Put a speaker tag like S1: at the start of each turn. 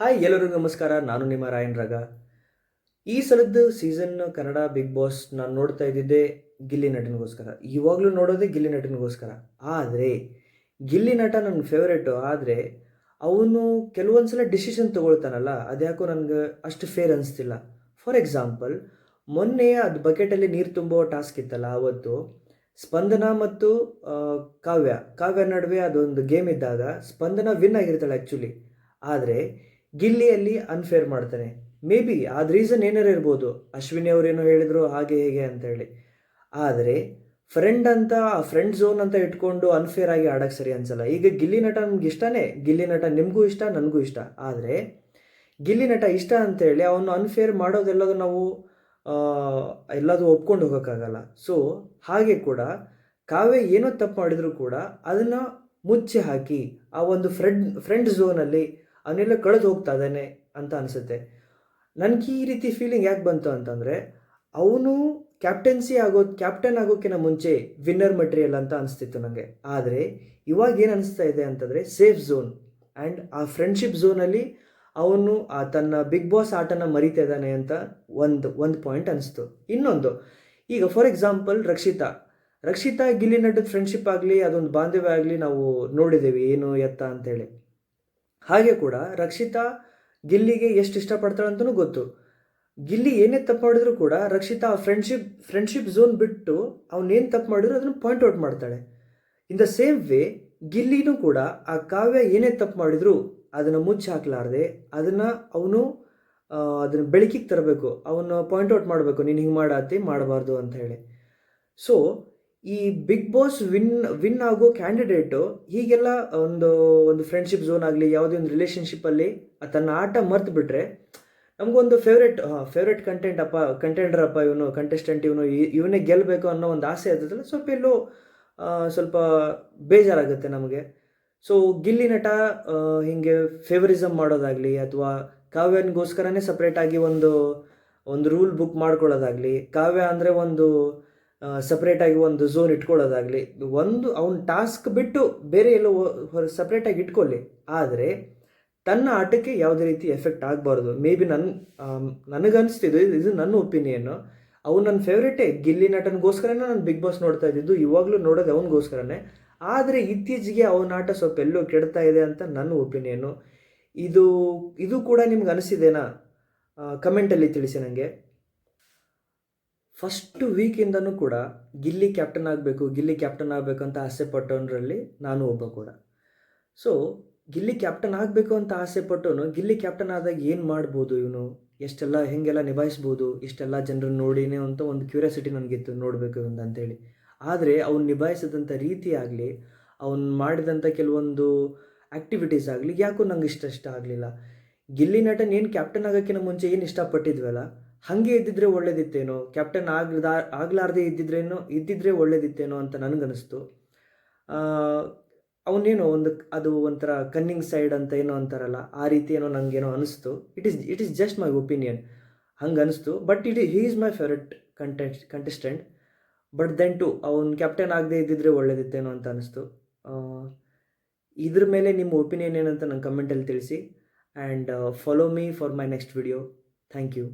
S1: Hi ಎಲ್ಲರಿಗೂ ನಮಸ್ಕಾರ. ನಾನು ನಿಮ್ಮ ರಾಯನ್ ರಾಗ. ಈ ಸಲದ್ದು ಸೀಸನ್ ಕನ್ನಡ ಬಿಗ್ ಬಾಸ್ ನಾನು ನೋಡ್ತಾ ಇದ್ದಿದ್ದೆ ಗಿಲ್ಲಿ ನಟನಿಗೋಸ್ಕರ. ಇವಾಗಲೂ ನೋಡೋದೇ ಗಿಲ್ಲಿ ನಟನಿಗೋಸ್ಕರ. ಆದರೆ ಗಿಲ್ಲಿ ನಟ ನನ್ನ ಫೇವ್ರೇಟು. ಆದರೆ ಅವನು ಕೆಲವೊಂದು ಸಲ ಡಿಸಿಷನ್ ತೊಗೊಳ್ತಾನಲ್ಲ, ಅದ್ಯಾಕೋ ನನಗೆ ಅಷ್ಟು ಫೇರ್ ಅನಿಸ್ತಿಲ್ಲ. ಫಾರ್ ಎಕ್ಸಾಂಪಲ್, ಮೊನ್ನೆ ಅದು ಬಕೆಟಲ್ಲಿ ನೀರು ತುಂಬೋ ಟಾಸ್ಕ್ ಇತ್ತಲ್ಲ, ಆವತ್ತು ಸ್ಪಂದನ ಮತ್ತು ಕಾವ್ಯ ನಡುವೆ ಅದೊಂದು ಗೇಮ್ ಇದ್ದಾಗ ಸ್ಪಂದನ ವಿನ್ ಆಗಿರ್ತಾಳೆ ಆ್ಯಕ್ಚುಲಿ. ಆದರೆ ಗಿಲ್ಲಿಯಲ್ಲಿ ಅನ್ಫೇರ್ ಮಾಡ್ತಾನೆ. ಮೇ ಬಿ ಅದು ರೀಸನ್ ಏನಾರು ಇರ್ಬೋದು, ಅಶ್ವಿನಿ ಅವರೇನೋ ಹೇಳಿದ್ರು ಹಾಗೆ ಹೇಗೆ ಅಂತ ಹೇಳಿ. ಆದರೆ ಫ್ರೆಂಡ್ ಅಂತ, ಫ್ರೆಂಡ್ ಝೋನ್ ಅಂತ ಇಟ್ಕೊಂಡು ಅನ್ಫೇರ್ ಆಗಿ ಆಡೋಕ್ಕೆ ಸರಿ ಅನ್ಸಲ್ಲ. ಈಗ ಗಿಲ್ಲಿ ನಟ ನಮ್ಗೆ ಇಷ್ಟನೇ, ಗಿಲ್ಲಿ ನಟ ನಿಮಗೂ ಇಷ್ಟ, ನನಗೂ ಇಷ್ಟ. ಆದರೆ ಗಿಲ್ಲಿ ನಟ ಇಷ್ಟ ಅಂತೇಳಿ ಅವನು ಅನ್ಫೇರ್ ಮಾಡೋದೆಲ್ಲದು ನಾವು ಎಲ್ಲದು ಒಪ್ಕೊಂಡು ಹೋಗೋಕ್ಕಾಗಲ್ಲ. ಸೊ ಹಾಗೆ ಕೂಡ ಕಾವ್ಯ ಏನೋ ತಪ್ಪು ಮಾಡಿದರೂ ಕೂಡ ಅದನ್ನು ಮುಚ್ಚಿ ಹಾಕಿ ಆ ಒಂದು ಫ್ರೆಂಡ್ ಝೋನಲ್ಲಿ ಅವನೆಲ್ಲ ಕಳೆದು ಹೋಗ್ತಾ ಇದ್ದಾನೆ ಅಂತ ಅನಿಸುತ್ತೆ. ನನಗೆ ಈ ರೀತಿ ಫೀಲಿಂಗ್ ಯಾಕೆ ಬಂತು ಅಂತಂದರೆ, ಅವನು ಕ್ಯಾಪ್ಟನ್ ಆಗೋಕ್ಕಿಂತ ಮುಂಚೆ ವಿನ್ನರ್ ಮಟೀರಿಯಲ್ ಅಂತ ಅನಿಸ್ತಿತ್ತು ನನಗೆ. ಆದರೆ ಇವಾಗ ಏನು ಅನಿಸ್ತಾ ಇದೆ ಅಂತಂದರೆ ಸೇಫ್ ಝೋನ್ ಆ್ಯಂಡ್ ಆ ಫ್ರೆಂಡ್ಶಿಪ್ ಝೋನಲ್ಲಿ ಅವನು ತನ್ನ ಬಿಗ್ ಬಾಸ್ ಆಟನ ಮರಿತಾ ಇದ್ದಾನೆ ಅಂತ ಒಂದು ಪಾಯಿಂಟ್ ಅನಿಸ್ತು. ಇನ್ನೊಂದು, ಈಗ ಫಾರ್ ಎಕ್ಸಾಂಪಲ್ ರಕ್ಷಿತಾ ಗಿಲ್ಲಿ ನಟದ ಫ್ರೆಂಡ್ಶಿಪ್ ಆಗಲಿ, ಅದೊಂದು ಬಾಂಧವ್ಯ ಆಗಲಿ ನಾವು ನೋಡಿದ್ದೇವೆ ಏನು ಎತ್ತ ಅಂತೇಳಿ. ಹಾಗೆ ಕೂಡ ರಕ್ಷಿತಾ ಗಿಲ್ಲಿಗೆ ಎಷ್ಟು ಇಷ್ಟಪಡ್ತಾಳೆ ಅಂತಲೂ ಗೊತ್ತು. ಗಿಲ್ಲಿ ಏನೇ ತಪ್ಪು ಮಾಡಿದ್ರು ಕೂಡ ರಕ್ಷಿತಾ ಆ ಫ್ರೆಂಡ್ಶಿಪ್ ಝೋನ್ ಬಿಟ್ಟು ಅವನೇನು ತಪ್ಪು ಮಾಡಿದ್ರು ಅದನ್ನು ಪಾಯಿಂಟ್ ಔಟ್ ಮಾಡ್ತಾಳೆ. ಇನ್ ದ ಸೇಮ್ ವೇ ಗಿಲ್ಲಿನೂ ಕೂಡ ಆ ಕಾವ್ಯ ಏನೇ ತಪ್ಪು ಮಾಡಿದ್ರು ಅದನ್ನು ಮುಚ್ಚಿ ಹಾಕಲಾರ್ದೆ ಅವನು ಅದನ್ನು ಬೆಳಕಿಗೆ ತರಬೇಕು, ಅವನು ಪಾಯಿಂಟ್ ಔಟ್ ಮಾಡಬೇಕು, ನೀನು ಹಿಂಗೆ ಮಾಡಬಾರ್ದು ಅಂತ ಹೇಳಿ. ಸೊ ಈ ಬಿಗ್ ಬಾಸ್ ವಿನ್ ಆಗೋ ಕ್ಯಾಂಡಿಡೇಟು ಹೀಗೆಲ್ಲ ಒಂದು ಫ್ರೆಂಡ್ಶಿಪ್ ಝೋನ್ ಆಗಲಿ, ಯಾವುದೇ ಒಂದು ರಿಲೇಷನ್ಶಿಪ್ಪಲ್ಲಿ ತನ್ನ ಆಟ ಮರ್ತು ಬಿಟ್ಟರೆ ನಮಗೊಂದು ಫೇವ್ರೆಟ್ ಕಂಟೆಂಡರ್ ಅಪ್ಪ ಇವನು, ಕಂಟೆಸ್ಟೆಂಟ್ ಇವನೇ ಗೆಲ್ಲಬೇಕು ಅನ್ನೋ ಒಂದು ಆಸೆ ಇರ್ತದಲ್ಲ, ಸ್ವಲ್ಪ ಬೇಜಾರಾಗುತ್ತೆ ನಮಗೆ. ಸೊ ಗಿಲ್ಲಿ ನಟ ಹೀಗೆ ಫೇವರಿಸಮ್ ಮಾಡೋದಾಗಲಿ ಅಥವಾ ಕಾವ್ಯನಿಗೋಸ್ಕರನೇ ಸಪ್ರೇಟಾಗಿ ಒಂದು ರೂಲ್ ಬುಕ್ ಮಾಡ್ಕೊಳ್ಳೋದಾಗಲಿ, ಕಾವ್ಯ ಅಂದರೆ ಒಂದು ಸಪ್ರೇಟಾಗಿ ಒಂದು ಝೋನ್ ಇಟ್ಕೊಳ್ಳೋದಾಗಲಿ, ಅವ್ನ ಟಾಸ್ಕ್ ಬಿಟ್ಟು ಬೇರೆ ಎಲ್ಲೋ ಸಪ್ರೇಟಾಗಿ ಇಟ್ಕೊಳ್ಳಿ. ಆದರೆ ತನ್ನ ಆಟಕ್ಕೆ ಯಾವುದೇ ರೀತಿ ಎಫೆಕ್ಟ್ ಆಗಬಾರ್ದು. ಮೇ ಬಿ ನನಗನ್ನಿಸ್ತಿದ್ದು, ಇದು ನನ್ನ ಒಪಿನಿಯನ್ನು. ಅವ್ನು ನನ್ನ ಫೇವ್ರೇಟೇ, ಗಿಲ್ಲಿ ನಟನಿಗೋಸ್ಕರನೇ ನಾನು ಬಿಗ್ ಬಾಸ್ ನೋಡ್ತಾ ಇದ್ದಿದ್ದು, ಇವಾಗಲೂ ನೋಡೋದು ಅವನಿಗೋಸ್ಕರನೇ. ಆದರೆ ಇತ್ತೀಚೆಗೆ ಅವನ ಆಟ ಸ್ವಲ್ಪ ಎಲ್ಲೋ ಕೆಡ್ತಾ ಇದೆ ಅಂತ ನನ್ನ ಒಪಿನಿಯನ್ನು. ಇದು ಕೂಡ ನಿಮ್ಗೆ ಅನಿಸಿದೇನಾ? ಕಮೆಂಟಲ್ಲಿ ತಿಳಿಸಿ ನನಗೆ. ಫಸ್ಟ್ ವೀಕಿಂದನೂ ಕೂಡ ಗಿಲ್ಲಿ ಕ್ಯಾಪ್ಟನ್ ಆಗಬೇಕು ಅಂತ ಆಸೆ ಪಟ್ಟವನರಲ್ಲಿ ನಾನು ಒಬ್ಬ ಕೂಡ. ಸೊ ಗಿಲ್ಲಿ ಕ್ಯಾಪ್ಟನ್ ಆಗಬೇಕು ಅಂತ ಆಸೆ ಪಟ್ಟವನು ಗಿಲ್ಲಿ ಕ್ಯಾಪ್ಟನ್ ಆದಾಗ ಏನು ಮಾಡ್ಬೋದು, ಇವನು ಹೆಂಗೆಲ್ಲ ನಿಭಾಯಿಸ್ಬೋದು, ಇಷ್ಟೆಲ್ಲ ಜನರನ್ನು ನೋಡಿನೇ ಅಂತ ಒಂದು ಕ್ಯೂರಿಯಾಸಿಟಿ ನನಗಿತ್ತು, ನೋಡಬೇಕು ಅಂತೇಳಿ. ಆದರೆ ಅವ್ನು ನಿಭಾಯಿಸಿದಂಥ ರೀತಿ ಆಗಲಿ, ಅವ್ನು ಮಾಡಿದಂಥ ಕೆಲವೊಂದು ಆ್ಯಕ್ಟಿವಿಟೀಸ್ ಆಗಲಿ ಯಾಕೋ ನಂಗೆ ಇಷ್ಟ ಆಗಲಿಲ್ಲ. ಗಿಲ್ಲಿ ನಟನ್ ಏನು ಕ್ಯಾಪ್ಟನ್ ಆಗೋಕ್ಕಿಂತ ಮುಂಚೆ ಏನು ಇಷ್ಟಪಟ್ಟಿದ್ವಲ್ಲ, ಹಾಗೆ ಇದ್ದಿದ್ರೆ ಒಳ್ಳೇದಿತ್ತೇನೋ, ಕ್ಯಾಪ್ಟನ್ ಆಗಲಾರ್ದೇ ಇದ್ದಿದ್ರೆ ಒಳ್ಳೇದಿತ್ತೇನೋ ಅಂತ ನನಗನ್ನಿಸ್ತು. ಅವನೇನೋ ಅದು ಒಂಥರ ಕನ್ನಿಂಗ್ ಸೈಡ್ ಅಂತ ಏನೋ ಅಂತಾರಲ್ಲ, ಆ ರೀತಿ ಏನೋ ನನಗೇನೋ ಅನಿಸ್ತು. It is just my opinion, ಹಂಗೆ ಅನಿಸ್ತು. But he is my favourite contestant. But then to ಅವ್ನು ಕ್ಯಾಪ್ಟನ್ ಆಗದೆ ಇದ್ದಿದ್ರೆ ಒಳ್ಳೇದಿತ್ತೇನೋ ಅಂತ ಅನಿಸ್ತು. ಇದ್ರ ಮೇಲೆ ನಿಮ್ಮ ಒಪಿನಿಯನ್ ಏನಂತ ನಂಗೆ ಕಮೆಂಟಲ್ಲಿ ತಿಳಿಸಿ. And follow me for my next video. Thank you.